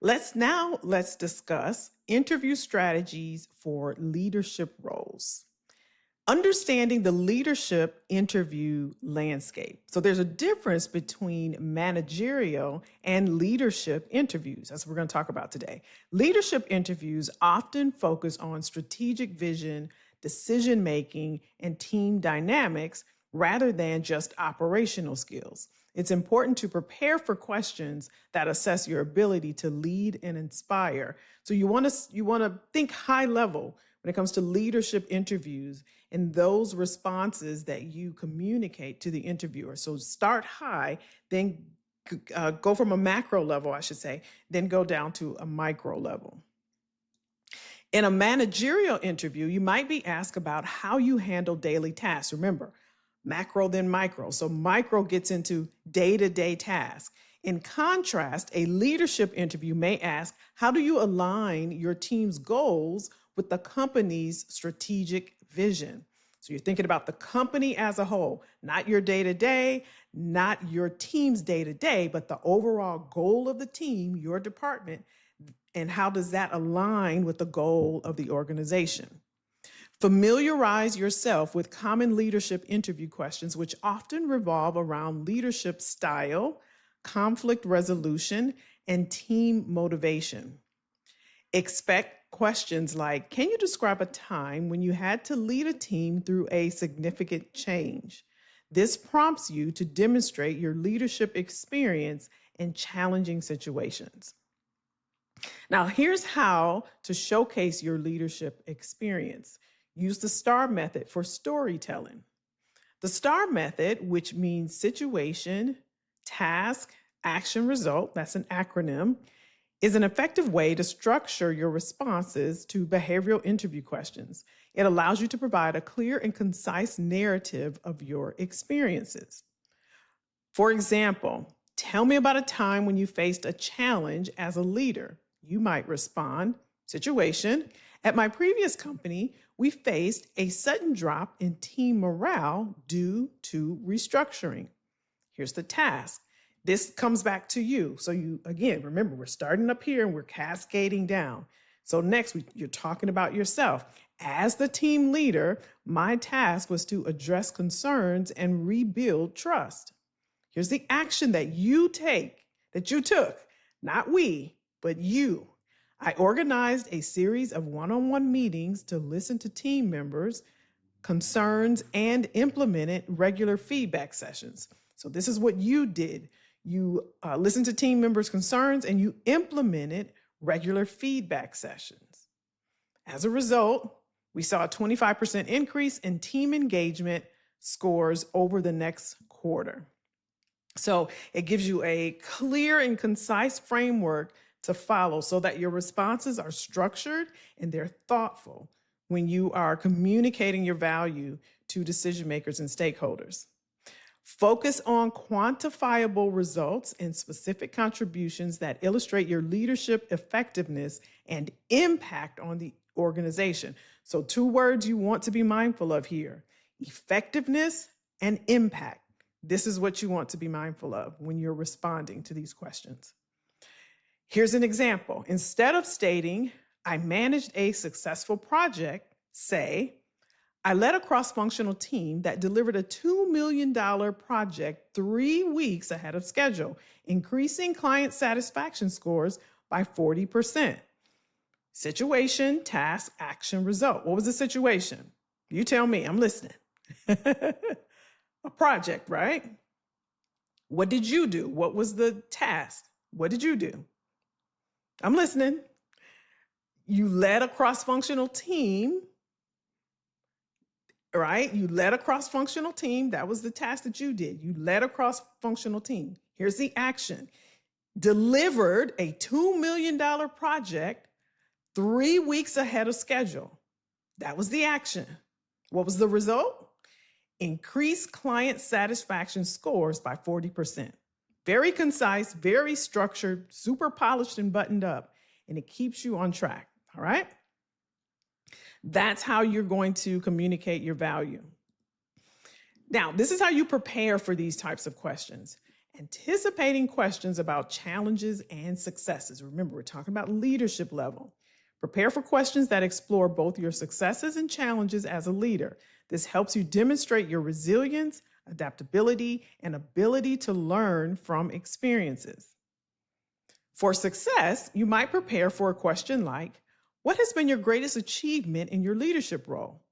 Let's discuss interview strategies for leadership roles. Understanding the leadership interview landscape. So there's a difference between managerial and leadership interviews. That's what we're going to talk about today. Leadership interviews often focus on strategic vision, decision making, and team dynamics rather than just operational skills. It's important to prepare for questions that assess your ability to lead and inspire. So you want to think high level when it comes to leadership interviews and those responses that you communicate to the interviewer. So start high, then go from a macro level, I should say, then go down to a micro level. In a managerial interview, you might be asked about how you handle daily tasks. Remember, macro then micro. So micro gets into day-to-day tasks. In contrast, a leadership interview may ask, how do you align your team's goals with the company's strategic vision? So you're thinking about the company as a whole, not your day-to-day, not your team's day-to-day, but the overall goal of the team, your department, and how does that align with the goal of the organization? Familiarize yourself with common leadership interview questions, which often revolve around leadership style, conflict resolution, and team motivation. Expect questions like, can you describe a time when you had to lead a team through a significant change? This prompts you to demonstrate your leadership experience in challenging situations. Now, here's how to showcase your leadership experience. Use the STAR method for storytelling. The STAR method, which means situation, task, action, result, that's an acronym, is an effective way to structure your responses to behavioral interview questions. It allows you to provide a clear and concise narrative of your experiences. For example, tell me about a time when you faced a challenge as a leader. You might respond, situation. At my previous company, we faced a sudden drop in team morale due to restructuring. Here's the task. This comes back to you. So you, again, remember, we're starting up here and we're cascading down. So next, you're talking about yourself. As the team leader, my task was to address concerns and rebuild trust. Here's the action that you took, not we, but you. I organized a series of one-on-one meetings to listen to team members' concerns and implemented regular feedback sessions. So this is what you did. You listened to team members' concerns and you implemented regular feedback sessions. As a result, we saw a 25% increase in team engagement scores over the next quarter. So it gives you a clear and concise framework to follow so that your responses are structured and they're thoughtful when you are communicating your value to decision makers and stakeholders. Focus on quantifiable results and specific contributions that illustrate your leadership effectiveness and impact on the organization. So 2 words you want to be mindful of here: effectiveness and impact. This is what you want to be mindful of when you're responding to these questions. Here's an example. Instead of stating, I managed a successful project, say, I led a cross-functional team that delivered a $2 million project 3 weeks ahead of schedule, increasing client satisfaction scores by 40%. Situation, task, action, result. What was the situation? You tell me, I'm listening. A project, right? What did you do? What was the task? What did you do? I'm listening. You led a cross-functional team, right? You led a cross-functional team. That was the task that you did. You led a cross-functional team. Here's the action. Delivered a $2 million project 3 weeks ahead of schedule. That was the action. What was the result? Increased client satisfaction scores by 40%. Very concise, very structured, super polished and buttoned up, and it keeps you on track, all right? That's how you're going to communicate your value. Now, this is how you prepare for these types of questions. Anticipating questions about challenges and successes. Remember, we're talking about leadership level. Prepare for questions that explore both your successes and challenges as a leader. This helps you demonstrate your resilience, adaptability, and ability to learn from experiences. For success, you might prepare for a question like, what has been your greatest achievement in your leadership role?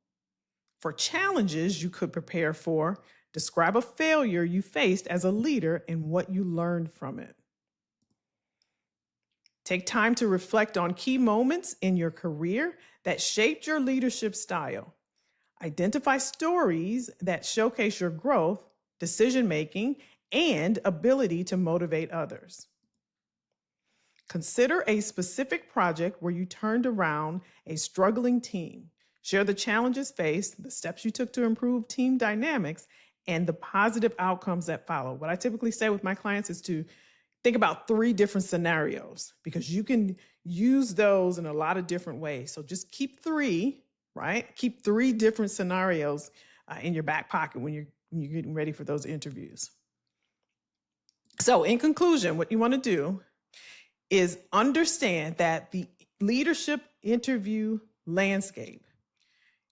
For challenges, you could prepare for, describe a failure you faced as a leader and what you learned from it. Take time to reflect on key moments in your career that shaped your leadership style. Identify stories that showcase your growth, decision-making, and ability to motivate others. Consider a specific project where you turned around a struggling team. Share the challenges faced, the steps you took to improve team dynamics, and the positive outcomes that follow. What I typically say with my clients is to think about 3 different scenarios because you can use those in a lot of different ways. So just keep 3, right? Keep 3 different scenarios in your back pocket when you're getting ready for those interviews. So in conclusion, what you want to do is understand that the leadership interview landscape,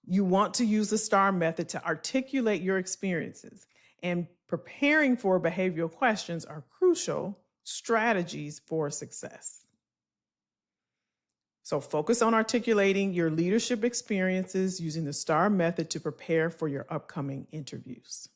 you want to use the STAR method to articulate your experiences, and preparing for behavioral questions are crucial strategies for success. So focus on articulating your leadership experiences using the STAR method to prepare for your upcoming interviews.